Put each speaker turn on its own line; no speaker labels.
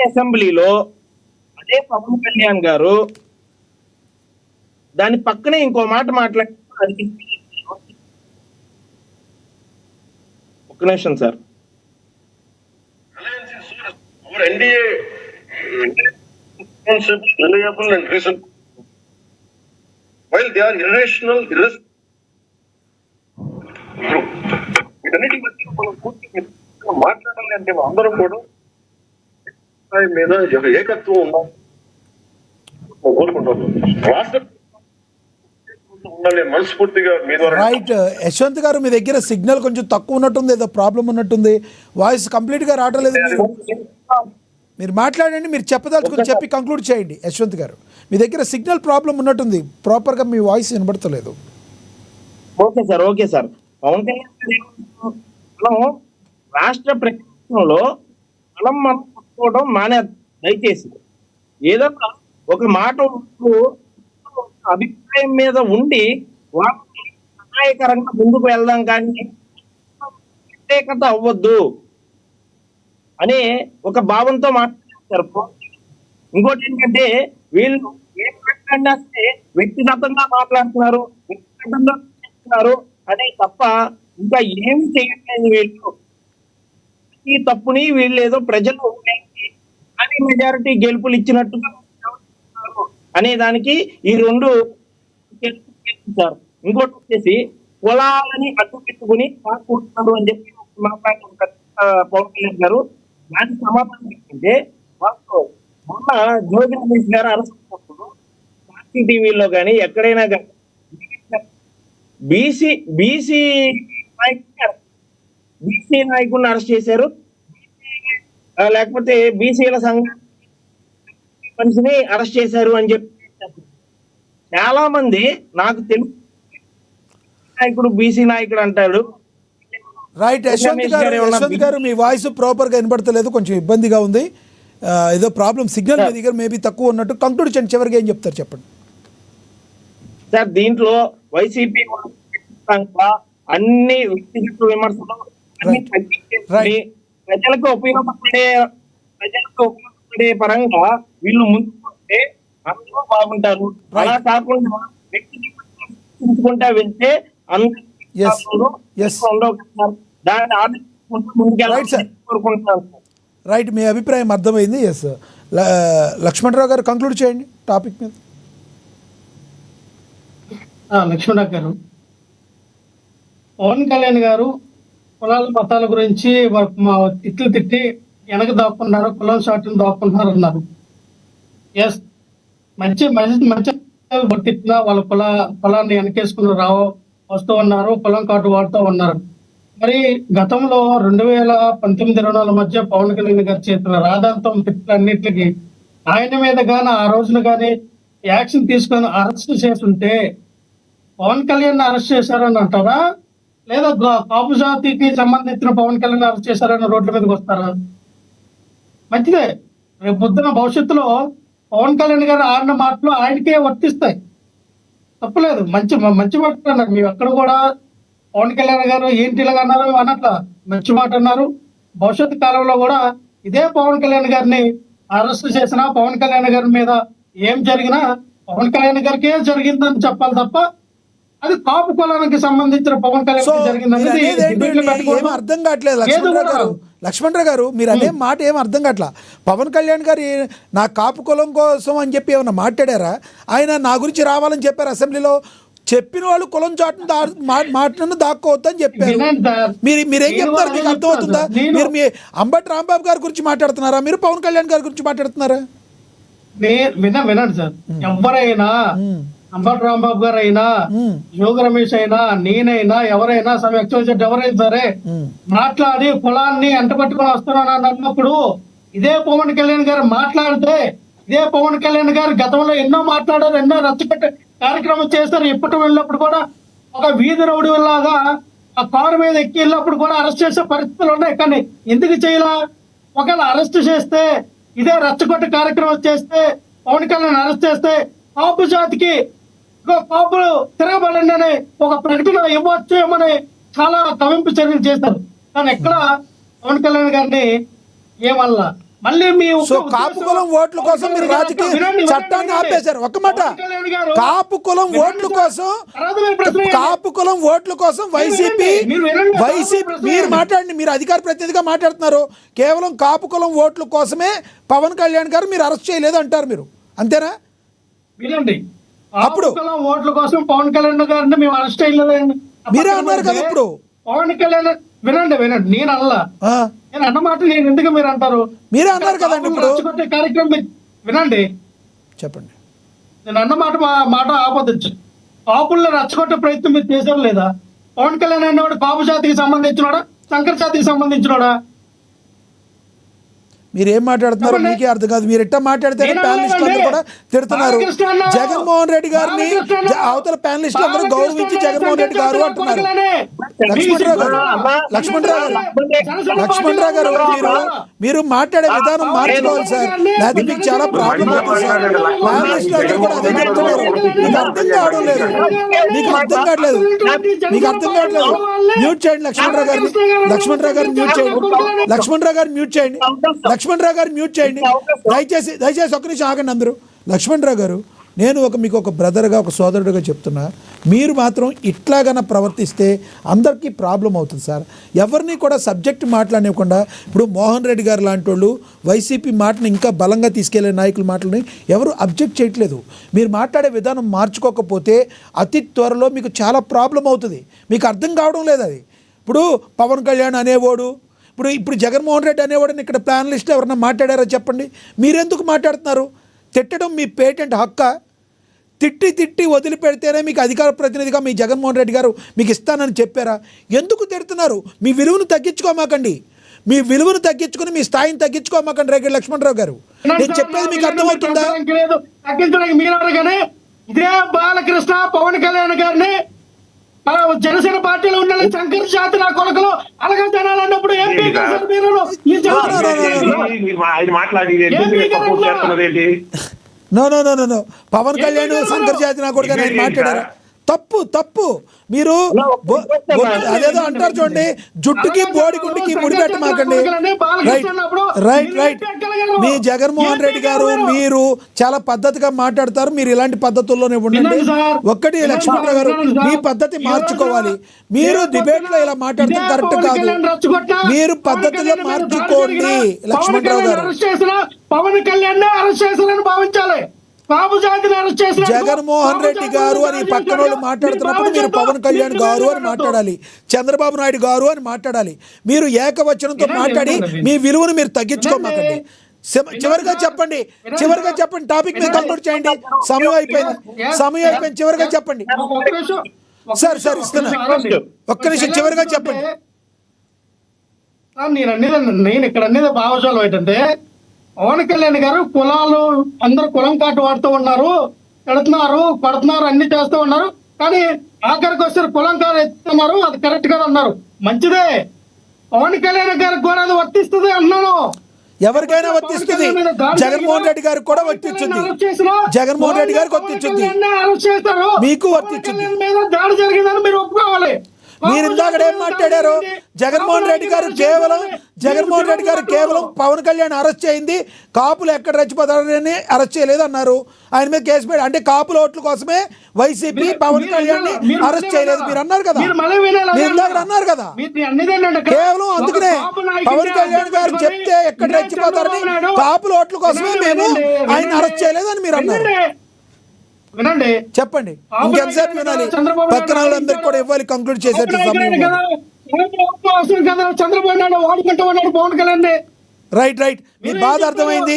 అసెంబ్లీలో అదే పవన్ కళ్యాణ్ గారు దాని పక్కనే ఇంకో మాట మాట్లాడుతున్నారు. ఒక్క నిమిషం sir.
NDA reliable and reasonable. While they are irrational, వీటన్నిటి మధ్య మనం పూర్తి మాట్లాడాలి అంటే అందరం కూడా మీద ఏకత్వం ఉండాలి కోరుకుంటున్నాం. రాష్ట్ర ఉండాలి మనస్ఫూర్తిగా మీ ద్వారా.
రైట్ యశ్వంత్ గారు, మీ దగ్గర సిగ్నల్ కొంచెం తక్కువ ఉన్నట్టుంది, ఏదో ప్రాబ్లం ఉన్నట్టుంది, వాయిస్ కంప్లీట్గా రావట్లేదు. మీరు మాట్లాడండి, మీరు చెప్పదలుచుకుని చెప్పి కంక్లూడ్ చేయండి. యశ్వంత్ గారు, మీ దగ్గర సిగ్నల్ ప్రాబ్లం ఉన్నట్టుంది, ప్రాపర్గా మీ వాయిస్ వినబడతలేదు.
Okay sir, okay sir. Pawan Kalyan రాష్ట్ర ప్రభుత్వంలో బలం మనం పట్టుకోవడం మానే, దయచేసి ఏదన్నా ఒక మాట అభిప్రాయం మీద ఉండి వాళ్ళకి సహాయకరంగా ముందుకు వెళ్దాం, కానీ ప్రత్యేకత అవ్వద్దు అనే ఒక భావంతో మాట్లాడతారు. ఇంకోటి ఏంటంటే వీళ్ళు ఏం మాట్లాడినా సరే వ్యక్తిగతంగా మాట్లాడుతున్నారు, వ్యక్తిగతంగా చేస్తున్నారు అనే తప్ప ఇంకా ఏమి చేయట్లేదు. వీళ్ళు ఈ తప్పుని వీళ్ళు ఏదో ప్రజలు కానీ మెజారిటీ గెలుపులు ఇచ్చినట్టుగా అనే దానికి ఈ రెండు సార్. ఇంకోటి వచ్చేసి కులాలని అడ్డు పెట్టుకుని కాకుంటున్నారు అని చెప్పి మాట్లాడుతున్నారు పవన్ కళ్యాణ్ గారు. దానికి సమాధానం ఏంటంటే వాళ్ళు మొన్న జోగి రమేష్ గారు అరెస్ట్ అయినప్పుడు సాక్షి టీవీలో కానీ ఎక్కడైనా కానీ బీసీ నాయకుడిని అరెస్ట్ చేశారు, లేకపోతే బీసీల సంఘ మనిషిని అరెస్ట్ చేశారు అని చెప్పి చాలా మంది నాకు తెలుసు నాయకుడు బీసీ నాయకుడు అంటాడు.
రైట్ యశ్వంత్ గారు, మీ వాయిస్ ప్రాపర్గా వినబడతలేదు, కొంచెం ఇబ్బందిగా ఉంది, ఏదో ప్రాబ్లం సిగ్నల్ మీ దగ్గర మేబీ తక్కువ ఉన్నట్టు. కంక్లూడ్ చేయండి, చివరికి ఏం చెప్తారు చెప్పండి
సార్. దీంట్లో వైసీపీ అన్ని వ్యక్తిగత విమర్శలు ప్రజలకు ఉపయోగపడే పరంగా వీళ్ళు ముందుకుంటే అందరూ బాగుంటారు. అలా కాకుండా వ్యక్తిగతంగా వెళ్తే
రైట్, మీ అభిప్రాయం అర్థమైంది. ఎస్, లక్ష్మణరావు గారు కంక్లూడ్ చేయండి టాపిక్ మీద.
లక్ష్మణరావు గారు, పవన్ కళ్యాణ్ గారు కులాల మతాల గురించి తిట్లు తిట్టి వెనక దాక్కున్నారు, కులం షాట్ని దాక్కుంటున్నారు అన్నారు. ఎస్, మంచి తిట్టినా వాళ్ళ కులాన్ని వెనకేసుకుని వస్తూ ఉన్నారు, కులం కార్డు వాడుతూ ఉన్నారు. మరి గతంలో 2019-20 మధ్య పవన్ కళ్యాణ్ గారు చేసిన రాధాంతం తిట్లన్నిటికి ఆయన మీద గాని ఆ రోజున గాని యాక్షన్ తీసుకొని అరెస్ట్ చేస్తుంటే పవన్ కళ్యాణ్ అరెస్ట్ చేశారని అంటారా, లేదా కాపు జాతికి సంబంధించిన పవన్ కళ్యాణ్ అరెస్ట్ చేశారని రోడ్ల మీదకి వస్తారా? మంచిదే, రేపు పొద్దున భవిష్యత్తులో పవన్ కళ్యాణ్ గారు ఆడిన మాటలు ఆయనకే వర్తిస్తాయి, తప్పలేదు. మంచి మాట అన్నారు. మీరు అక్కడ కూడా పవన్ కళ్యాణ్ గారు ఏంటి ఇలాగ అన్నారు అన్నట్ల మంచి మాట అన్నారు. భవిష్యత్తు కాలంలో కూడా ఇదే పవన్ కళ్యాణ్ గారిని అరెస్ట్ చేసినా, పవన్ కళ్యాణ్ గారి మీద ఏం జరిగినా పవన్ కళ్యాణ్ గారికే జరిగిందని చెప్పాలి తప్ప అది కాపు కులానికి సంబంధించిన పవన్ కళ్యాణ్ జరిగిందనేది
అర్థం కావట్లేదు. లక్ష్మణరావు గారు, మీరు అదే మాట ఏం అర్థం కావట్లా. పవన్ కళ్యాణ్ గారు నా కాపు కులం కోసం అని చెప్పి ఏమన్నా మాట్లాడారా? ఆయన నా గురించి రావాలని చెప్పారు అసెంబ్లీలో. చెప్పిన వాళ్ళు కులం చాటును మాటను దాక్కోవద్దు అని చెప్పారు. మీరేం చెప్తారు? మీకు అర్థమవుతుందా? మీరు మీ అంబటి రాంబాబు గారి గురించి మాట్లాడుతున్నారా, మీరు పవన్ కళ్యాణ్ గారి గురించి మాట్లాడుతున్నారా?
వినండి సార్, ఎవరైనా అంబటి రాంబాబు గారు అయినా, యోగ రమేష్ అయినా, నేనైనా, ఎవరైనా ఎవరైనా సరే మాట్లాడి కులాన్ని అంటపట్టుకుని వస్తున్నానని అన్నప్పుడు ఇదే పవన్ కళ్యాణ్ గారు మాట్లాడితే, ఇదే పవన్ కళ్యాణ్ గారు గతంలో ఎన్నో మాట్లాడారు, ఎన్నో రచ్చపెట్టే కార్యక్రమం చేస్తారు. ఇప్పటి వెళ్ళినప్పుడు కూడా ఒక వీధి రౌడీ లాగా ఆ కారు మీద ఎక్కి వెళ్ళినప్పుడు కూడా అరెస్ట్ చేసే పరిస్థితులు ఉన్నాయి. కానీ ఎందుకు చేయాల? ఒకవేళ అరెస్ట్ చేస్తే, ఇదే రచ్చగొట్టే కార్యక్రమం చేస్తే, పవన్ కళ్యాణ్ అరెస్ట్ చేస్తే కాపు జాతికి కాపులు తిరగబడండి అని ఒక ప్రకటన ఇవ్వచ్చు ఏమని చాలా కవింపు చర్యలు చేస్తారు. కానీ ఎక్కడ పవన్ కళ్యాణ్ గారిని ఏమల్లా మళ్ళీ మీ
సో కాపు కులం ఓట్ల కోసం మీరు రాజకీయ చట్టాన్ని ఆపేశారు. ఒక్క మాట, కాపు కులం ఓట్ల కోసం, కాపు కులం ఓట్ల కోసం వైసీపీ మీరు మాట్లాడండి, మీరు అధికార ప్రతినిధిగా మాట్లాడుతున్నారు. కేవలం కాపు కులం ఓట్ల కోసమే పవన్ కళ్యాణ్ గారు మీరు అరెస్ట్ చేయలేదు అంటారు, మీరు అంతేనా?
వినండి,
అప్పుడు
ఓట్ల కోసం పవన్ కళ్యాణ్ గారిని మేము అరెస్ట్ చేయలేదండి.
మీరే అన్నారు కదా ఇప్పుడు.
పవన్ కళ్యాణ్ వినండి, నేను అల్లా నేను అన్నమాట నేను ఎందుకు మీరు అంటారు?
మీరే అన్నారు కదండి ఇప్పుడు.
రెచ్చగొట్టే కార్యక్రమం వినండి,
చెప్పండి.
నేను అన్నమాట మాట ఆపొద్దు. కాపుల్లో రెచ్చగొట్టే ప్రయత్నం మీరు చేశారు లేదా? పవన్ కళ్యాణ్ అనేవాడు కాపు జాతికి సంబంధించినోడా, శంకర్ జాతికి సంబంధించినోడా?
మీరు ఏం మాట్లాడుతున్నారు మీకే అర్థం కాదు. మీరు ఎట్టా మాట్లాడితే ప్యానలిస్టులు కూడా తిడుతున్నారు. జగన్మోహన్ రెడ్డి గారిని అవతల ప్యానలిస్టులు అందరూ గౌరవించి జగన్మోహన్ రెడ్డి గారు అంటున్నారు. లక్ష్మణరావు గారు మీరు మాట్లాడే విధానం మార్చుకోవాలి సార్, లేకపోతే మీకు చాలా ప్రాబ్లం అవుతుంది సార్. ప్యానలిస్టులు అందరూ కూడా అదే చెప్తున్నారు. మీకు అర్థం కావడం లేదు, మీకు అర్థం కావట్లేదు, మీకు అర్థం కావట్లేదు. మ్యూట్ చేయండి లక్ష్మణరావు గారిని, లక్ష్మణరావు గారిని మ్యూట్ చేయండి, లక్ష్మణరావు గారిని మ్యూట్ చేయండి, లక్ష్మణరావు గారు మ్యూట్ చేయండి. దయచేసి ఒక్క నిమిషం ఆగండి అందరూ. లక్ష్మణరావు గారు, నేను మీకు ఒక బ్రదర్గా, ఒక సోదరుడిగా చెప్తున్నా, మీరు మాత్రం ఇట్లాగన ప్రవర్తిస్తే అందరికీ ప్రాబ్లం అవుతుంది సార్. ఎవరిని కూడా సబ్జెక్ట్ మాట్లాడనివ్వకుండా, ఇప్పుడు మోహన్ రెడ్డి గారు లాంటి వాళ్ళు వైసీపీ మాటను ఇంకా బలంగా తీసుకెళ్లే నాయకుల మాటలని ఎవరు అబ్జెక్ట్ చేయట్లేదు. మీరు మాట్లాడే విధానం మార్చుకోకపోతే అతి త్వరలో మీకు చాలా ప్రాబ్లం అవుతుంది. మీకు అర్థం కావడం లేదు అది. ఇప్పుడు పవన్ కళ్యాణ్ అనేవాడు, ఇప్పుడు జగన్మోహన్ రెడ్డి అనేవాడిని ఇక్కడ ప్యానలిస్ట్ ఎవరన్నా మాట్లాడారో చెప్పండి. మీరెందుకు మాట్లాడుతున్నారు? తిట్టడం మీ పేటెంట్ హక్కా? తిట్టి వదిలిపెడితేనే మీకు అధికార ప్రతినిధిగా మీ జగన్మోహన్ రెడ్డి గారు మీకు ఇస్తానని చెప్పారా? ఎందుకు తిడుతున్నారు? మీ విలువను తగ్గించుకోమాకండి, మీ విలువను తగ్గించుకుని మీ స్థాయిని తగ్గించుకోమాకండి. రేగడి లక్ష్మణరావు గారు, నేను చెప్పేది మీకు అర్థమవుతుందా?
ఇదే బాలకృష్ణ పవన్ కళ్యాణ్ గారిని జనసేన పార్టీలో ఉన్న శంకర్ జాతి నా కొడుకులు అలాగే జనాలన్నప్పుడు
నో పవన్ కళ్యాణ్ శంకర్ జాతి నా కొడుకు ఆయన మాట్లాడారా? తప్పు. మీరు అదేదో అంటారు చూడండి, జుట్టుకి బోడిగుండికి ముడిపెట్టమాకండి. రైట్. మీ జగన్మోహన్ రెడ్డి గారు మీరు చాలా పద్ధతిగా మాట్లాడతారు, మీరు ఇలాంటి పద్ధతుల్లోనే ఉండండి. ఒక్కటి లక్ష్మణరావు గారు, మీ పద్ధతి మార్చుకోవాలి. మీరు డిబేట్ లో ఇలా మాట్లాడటం కరెక్ట్ కాదు, మీరు పద్ధతిలో మార్చుకోండి. లక్ష్మణరావు గారు,
పవన్ కళ్యాణ్ అరెస్ట్ చేశారని భావించాలి.
జగన్మోహన్ రెడ్డి గారు అని పక్కన వాళ్ళు మాట్లాడుతున్నప్పుడు మీరు పవన్ కళ్యాణ్ గారు అని మాట్లాడాలి, చంద్రబాబు నాయుడు గారు అని మాట్లాడాలి. మీరు ఏకవచనంతో మాట్లాడి మీ విలువను మీరు తగ్గించుకోమాకండి. చివరిగా చెప్పండి, టాపిక్ మీద కంక్లూడ్ చేయండి. సమయం అయిపోయింది, చివరిగా చెప్పండి సార్. ఇస్తున్నా, ఒక్క నిమిషం, చివరిగా చెప్పండి.
నేను ఇక్కడ అనేది భావజాలం ఏంటంటే, పవన్ కళ్యాణ్ గారు కులాలు అందరూ కులం కాటు వాడుతూ ఉన్నారు, పెడుతున్నారు, పడుతున్నారు, అన్ని చేస్తూ ఉన్నారు. కానీ ఆఖరికి వచ్చారు కులం కాదు ఎత్తున్నారు, అది కరెక్ట్ గా అన్నారు. మంచిదే, పవన్ కళ్యాణ్ గారికి కూడా అది వర్తిస్తుంది అన్నాను.
ఎవరికైనా వర్తిస్తుంది, జగన్మోహన్ రెడ్డి గారికి కూడా వర్తించింది, జగన్మోహన్ రెడ్డి గారికి వర్తించింది, మీకు వర్తించింది.
దాడి జరిగిందని మీరు ఒప్పుకోవాలి.
మీరు ఇందాక ఏం మాట్లాడారు? జగన్మోహన్ రెడ్డి గారు కేవలం పవన్ కళ్యాణ్ అరెస్ట్ చేయింది కాపులు ఎక్కడ రెచ్చిపోతారని అరెస్ట్ చేయలేదు అన్నారు. ఆయన మీద కేసు పెట్టి, అంటే కాపుల ఓట్ల కోసమే వైసీపీ పవన్ కళ్యాణ్ ని అరెస్ట్ చేయలేదు మీరు అన్నారు కదా, మీరు ఇందాక అన్నారు కదా. కేవలం అందుకనే పవన్ కళ్యాణ్ గారు చెప్తే ఎక్కడ రెచ్చిపోతారని కాపుల ఓట్ల కోసమే మేము ఆయన అరెస్ట్ చేయలేదు అని మీరు అన్నారు.
వినండి,
చెప్పండి, ఇంకెంతసేపు వినాలి? పక్కన వాళ్ళందరికీ కూడా ఇవ్వాలి కంక్లూడ్ చేసేట్టు సమయం.
చంద్రబాబు నాయుడు వాడుకుంటూ ఉన్నాడు పవన్ కళ్యాణ్.
రైట్, మీ బాధ అర్థమైంది.